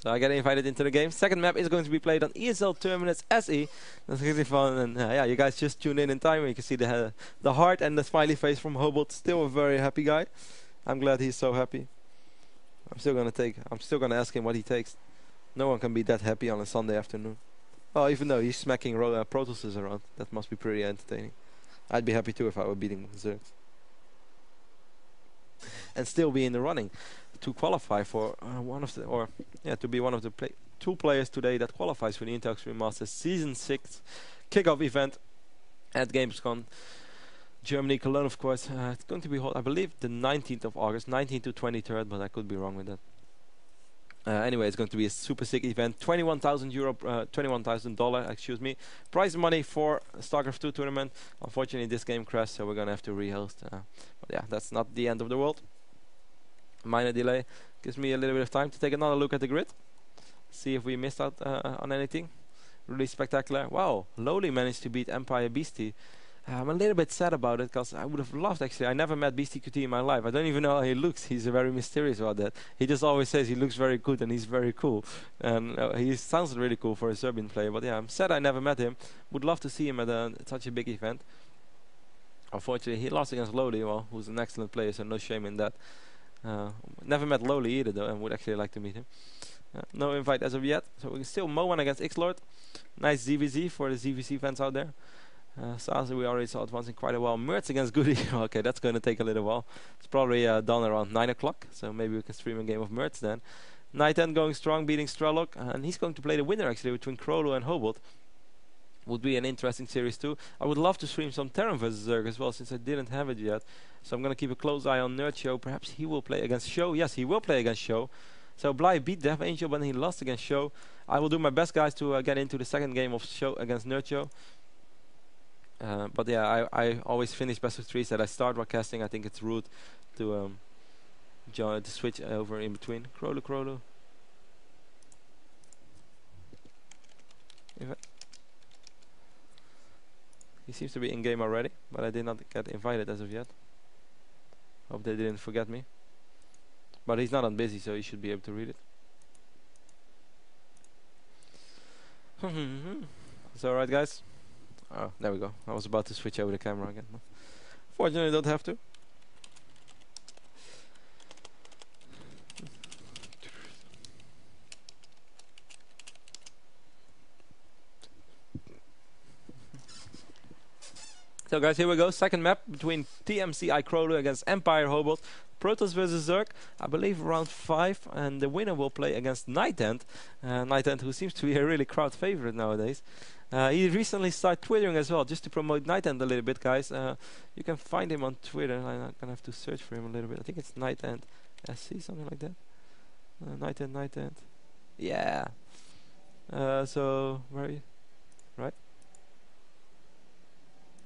So I get invited into the game. Second map is going to be played on ESL Terminus SE. That's really fun, and yeah, you guys just tune in time. You can see the heart and the smiley face from ho8ot. Still a very happy guy. I'm glad he's so happy. I'm still gonna ask him what he takes. No one can be that happy on a Sunday afternoon. Oh, even though he's smacking Protosses around, that must be pretty entertaining. I'd be happy too if I were beating Zergs. And still be in the running to qualify for to be one of the two players today that qualifies for the Intel Extreme Masters Season 6 kickoff event at Gamescom Germany, Cologne, of course. It's going to be held, I believe, the 19th of August, 19th to 23rd, but I could be wrong with that. Anyway, it's going to be a super sick event. $21,000, excuse me. Prize money for StarCraft 2 tournament. Unfortunately, this game crashed, so we're gonna have to rehost. But yeah, that's not the end of the world. Minor delay gives me a little bit of time to take another look at the grid. See if we missed out on anything. Really spectacular. Wow, Lowly managed to beat Empire Beastie. I'm a little bit sad about it because I would have loved, actually. I never met Beastie QT in my life. I don't even know how he looks. He's very mysterious about that. He just always says he looks very good and he's very cool. And he sounds really cool for a Serbian player. But yeah, I'm sad I never met him. Would love to see him at such a big event. Unfortunately, he lost against Lowly, well, who's an excellent player, so no shame in that. Never met Lowly either, though, and would actually like to meet him. No invite as of yet. So we can still Mo1 against Xlord. Nice ZVZ for the ZVC fans out there. Sazi we already saw advancing quite a while. Mertz against Goody. Okay, that's going to take a little while. It's probably done around 9 o'clock, so maybe we can stream a game of Mertz then. Night10 going strong, beating Strelok, and he's going to play the winner actually between KroLu and ho8ot. Would be an interesting series too. I would love to stream some Terran vs Zerg as well, since I didn't have it yet. So I'm going to keep a close eye on Nerd Perhaps he will play against Show. Yes, he will play against Show. So Bly beat Death Angel, but he lost against Show. I will do my best, guys, to get into the second game of Show against Nerd but yeah, I always finish best of threes that I start broadcasting. I think it's rude to to switch over in between. KroLu. He seems to be in game already, but I did not get invited as of yet. Hope they didn't forget me. But he's not on busy, so he should be able to read it. Is that alright, guys? Oh, there we go. I was about to switch over the camera again. Fortunately, I don't have to. So guys, here we go. Second map between TMCI KroLu against Empire ho8ot. Protoss versus Zerg, I believe around 5, and the winner will play against Nighthand. Nighthand, who seems to be a really crowd favorite nowadays. He recently started twittering as well, just to promote Nighthand a little bit, guys. You can find him on Twitter. I'm gonna have to search for him a little bit. I think it's Nighthand SC, something like that. Nighthand. Yeah. So where are you? Right.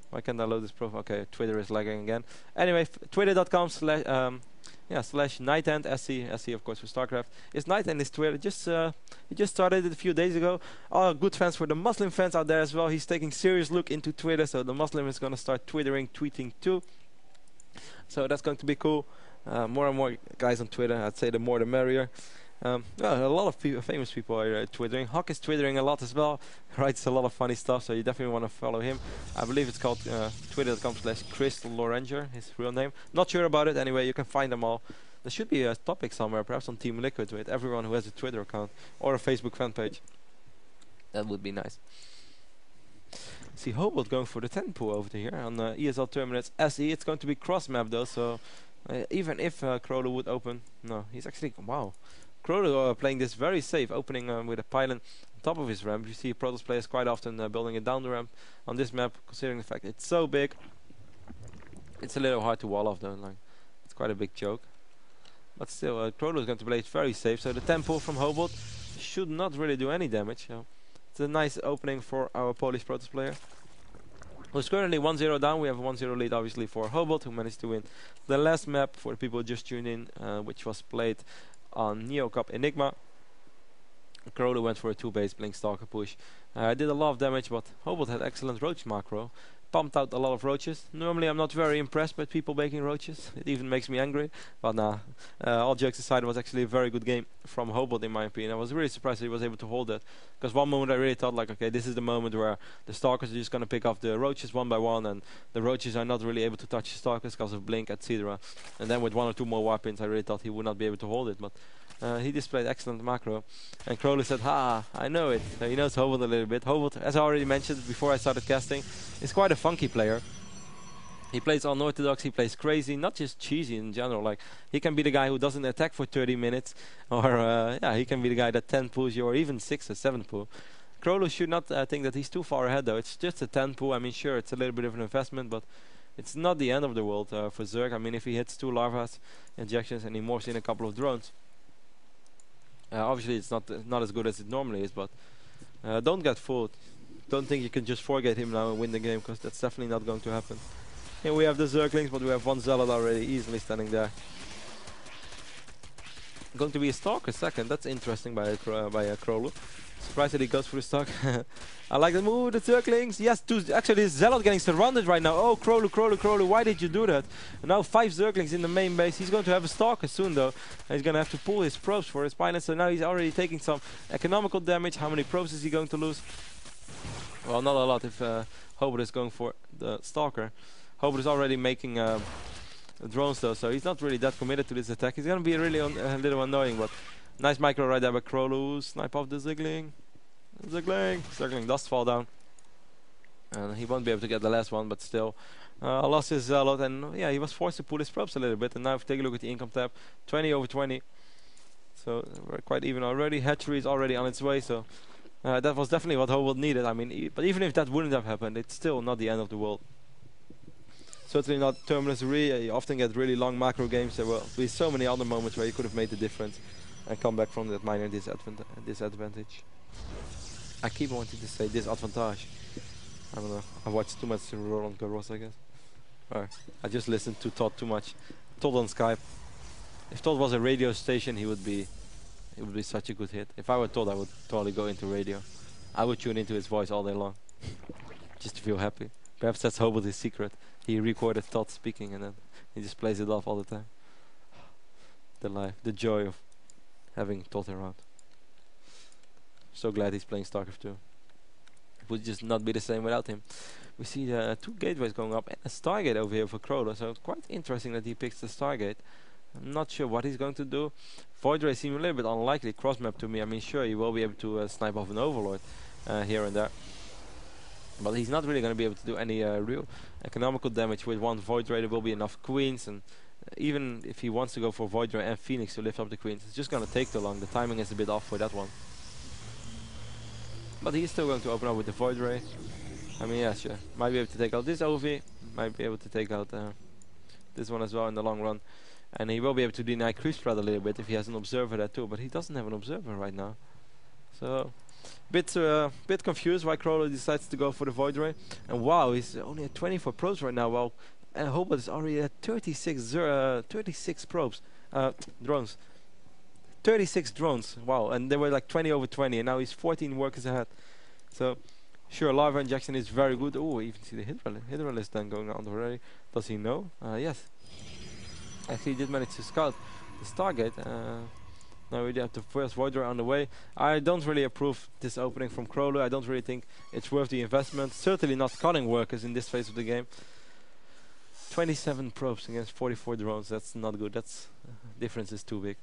Why can't I load this profile? Okay, Twitter is lagging again. Anyway, twitter.com//Nighthand SC of course for StarCraft. It's Nighthand is Twitter. He just started it a few days ago. All good fans for the Muslim fans out there as well. He's taking serious look into Twitter, so the Muslim is gonna start tweeting too. So that's going to be cool. More and more guys on Twitter. I'd say the more the merrier. A lot of famous people are twittering. Hawk is twittering a lot as well. Writes a lot of funny stuff, so you definitely want to follow him. I believe it's called twitter.com/CrystalLoranger, his real name. Not sure about it. Anyway, you can find them all. There should be a topic somewhere, perhaps on Team Liquid, with everyone who has a Twitter account or a Facebook fan page. That would be nice. See ho8ot going for the 10 pool over here on ESL Terminus SE. It's going to be cross map though, so even if KroLu would open, no, he's actually wow. KroLu playing this very safe, opening with a pylon on top of his ramp. You see Protoss players quite often building it down the ramp on this map, considering the fact it's so big. It's a little hard to wall off though, like it's quite a big choke. But still, KroLu is going to play it very safe, so the tempo from ho8ot should not really do any damage. So it's a nice opening for our Polish Protoss player, who's currently 1-0 down. We have a 1-0 lead obviously for ho8ot, who managed to win the last map for the people who just tuned in, which was played on Neo Cup Enigma. KroLu went for a 2-base Blink Stalker push. Did a lot of damage, but ho8ot had excellent Roach macro. pumped out a lot of roaches. Normally I'm not very impressed by people making roaches. It even makes me angry. But nah, all jokes aside, it was actually a very good game from ho8ot in my opinion. I was really surprised that he was able to hold that. Because one moment I really thought like, okay, this is the moment where the stalkers are just going to pick off the roaches one by one, and the roaches are not really able to touch the stalkers because of blink, etc. And then with one or two more weapons I really thought he would not be able to hold it. But he displayed excellent macro, and KroLu said, "Ha, I know it." So he knows ho8ot a little bit. ho8ot, as I already mentioned before I started casting, is quite a funky player. He plays unorthodox, he plays crazy, not just cheesy in general. Like, he can be the guy who doesn't attack for 30 minutes, or yeah, he can be the guy that 10 pulls you, or even 6 or 7 pull. KroLu should not think that he's too far ahead though. It's just a 10 pull. I mean, sure, it's a little bit of an investment, but it's not the end of the world for Zerg. I mean, if he hits 2 larvas injections and he morphs in a couple of drones, obviously it's not as good as it normally is, but don't get fooled. Don't think you can just forget him now and win the game, because that's definitely not going to happen. Here we have the Zerglings, but we have one Zealot already easily standing there. Going to be a Stalker second. That's interesting by KroLu. Surprised that he goes for the stock. I like the move, the Zerglings. Yes, actually this Zealot getting surrounded right now. Oh, KroLu, why did you do that? And now 5 Zerglings in the main base. He's going to have a Stalker soon though. And he's going to have to pull his probes for his pilot. So now he's already taking some economical damage. How many probes is he going to lose? Well, not a lot if ho8ot is going for the Stalker. ho8ot is already making drones though, so he's not really that committed to this attack. He's going to be really a little annoying, but nice micro right there by KroLu. Snipe off the Zergling. Zergling does fall down. And he won't be able to get the last one, but still. Lost his Zealot, and yeah, he was forced to pull his probes a little bit. And now if you take a look at the income tab, 20 over 20. So we're quite even already. Hatchery is already on its way, so that was definitely what ho8ot needed. I mean, but even if that wouldn't have happened, it's still not the end of the world. Certainly not Terminus Re. You often get really long macro games. There will be so many other moments where you could have made the difference and come back from that minor disadvantage. I keep wanting to say disadvantage. I don't know. I watched too much Roland Garros, I guess. Or I just listened to Todd too much. Todd on Skype. If Todd was a radio station, he would be such a good hit. If I were Todd, I would totally go into radio. I would tune into his voice all day long, just to feel happy. Perhaps that's ho8ot's secret. He recorded Todd speaking and then he just plays it off all the time. The life, the joy of having Todd around. So glad he's playing StarCraft 2. It would just not be the same without him. We see the 2 gateways going up and a Stargate over here for KroLu, so it's quite interesting that he picks the Stargate. I'm not sure what he's going to do. Void Ray seems a little bit unlikely cross map to me. I mean, sure, he will be able to snipe off an Overlord here and there, but he's not really going to be able to do any real economical damage with one Void Ray. There will be enough Queens, and even if he wants to go for Void Ray and Phoenix to lift up the Queens, it's just going to take too long. The timing is a bit off for that one. But he's still going to open up with the Void Ray. I mean, yeah, sure. Might be able to take out this OV. Might be able to take out this one as well in the long run. And he will be able to deny creep spread a little bit if he has an observer there too. But he doesn't have an observer right now. So, bit confused why KroLu decides to go for the Void Ray. And wow, he's only at 24 probes right now. While ho8ot is already at 36 probes. Drones. 36 drones. Wow, and they were like 20 over 20. And now he's 14 workers ahead. So, sure, larva injection is very good. Oh, even see the Hydra list then going on already. Does he know? Yes. Actually, he did manage to scout the Stargate. Now we have the first Void Ray on the way. I don't really approve this opening from KroLu. I don't really think it's worth the investment. Certainly not cutting workers in this phase of the game. 27 probes against 44 drones. That's not good. That's difference is too big.